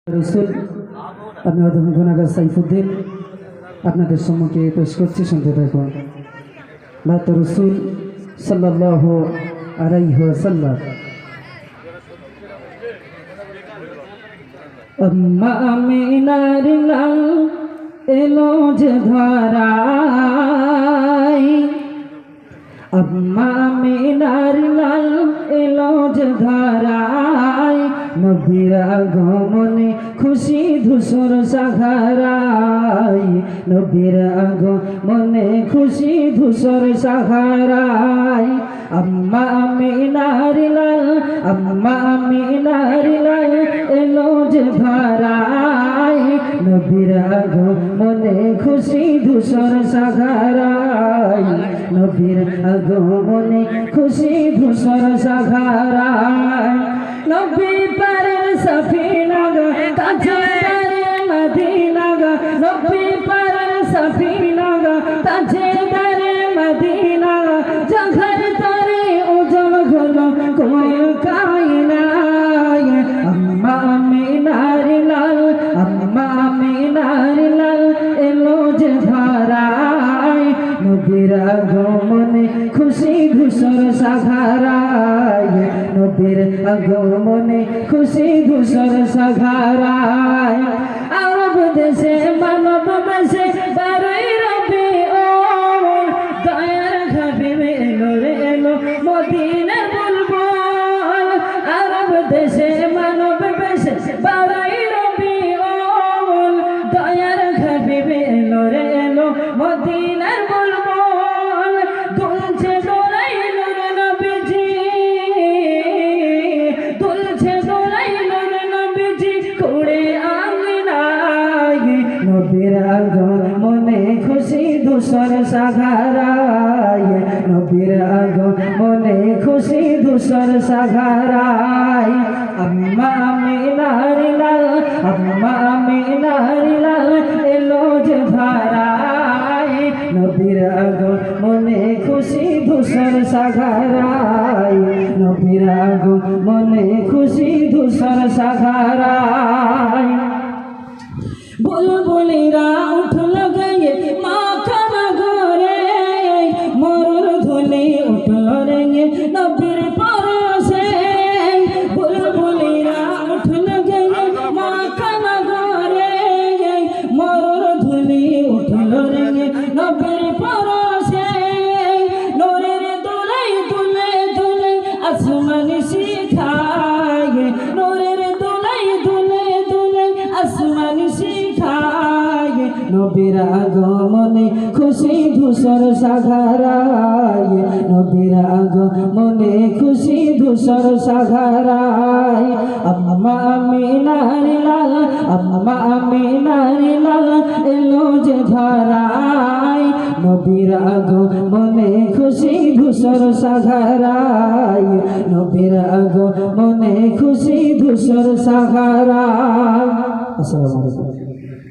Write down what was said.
রসুল আমি অধম গুনাগার সাইফুদ্দিন আপনাদের সম্মুখে পেশ করছি, শুনতে থাকুন। বাত রসুল সাল্লাল্লাহু আলাইহি ওয়াসাল্লাম। আম্মা আমিনার লাল এলো যে ধরায়, আম্মা আমিনার লাল এলো যে ধরায়, নবীর আগমনে খুশি ধূসর সাহারায়, নবীর আগমনে খুশি ধূসর সাহারায়। আম্মা আমিনার লাল, আম্মা আমিনার লাল এলো যে ধরায়, নবীর আগমনে খুশি ধূসর সাহারায়, নবীর আগমনে খুশি ধূসর সাহারায়। নবী পারের সফিনা গা তাজে দারে মদিনা গা, নবী পারের সফিনা গা তাজে দারে মদিনা গা, জঘর তরে উজল হলো কোন কায়নায়। আম্মা আমিনার লাল, আম্মা আমিনার লাল এলো যে ধরায়, নবীর আগমনে খুশি ধূসর সাহারায়, নবীর আগমনে খুশি ধূসর সাহারায়। আরব দেশে মানব বেশে বারোই রবিউল, দয়ার হাবিবে এলো রে এলো মদিনার বুলবুল। আরব দেশে মানব বেশে বারোই রবিউল, দয়ার হাবিবে এলো রে এলো মদিনার বুলবুল। দুলছে দোলাইলো রে নবীজি, দুলছে দোলাইলো রে নবীজি কুড়ে আঙ্গনায়, নবীর আগমনে খুশি ধূসর সাহারায়, নবীর আগমনে খুশি ধূসর সাহারায়। আম্মা আমিনার লাল, আম্মা আমিনার লাল এলো যে ধরায়, নবীর আগমনে খুশি ধূসর সাহারায়, নবীর আগমনে খুশি ধূসর সাহারায়। বুলবুলিরা উঠল গায়ে মাখানা ঘরে, মরুর ধুলি উঠল রেঙে নবীর পরশে। বুলবুলিরা উঠল গায়ে মাখানা ঘরে, মরুর ধুলি উঠল রেঙে নবীর পরশে। নূরের দোলাই দুলে দুলে আসমান শিখায়, নূরের দোলাই দুলে দুলে আসমান শিখায়, নবীর আগমনে খুশি ধূসর সাহারায়, নবীর আগমনে খুশি ধূসর সাহারায়। আম্মা আমিনার লাল, আম্মা আমিনার লাল এলো যে ধরায়, নবীর আগমনে খুশি ধূসর সাহারায়, নবীর আগমনে খুশি ধূসর সাহারায়। আসসালামু আলাইকুম।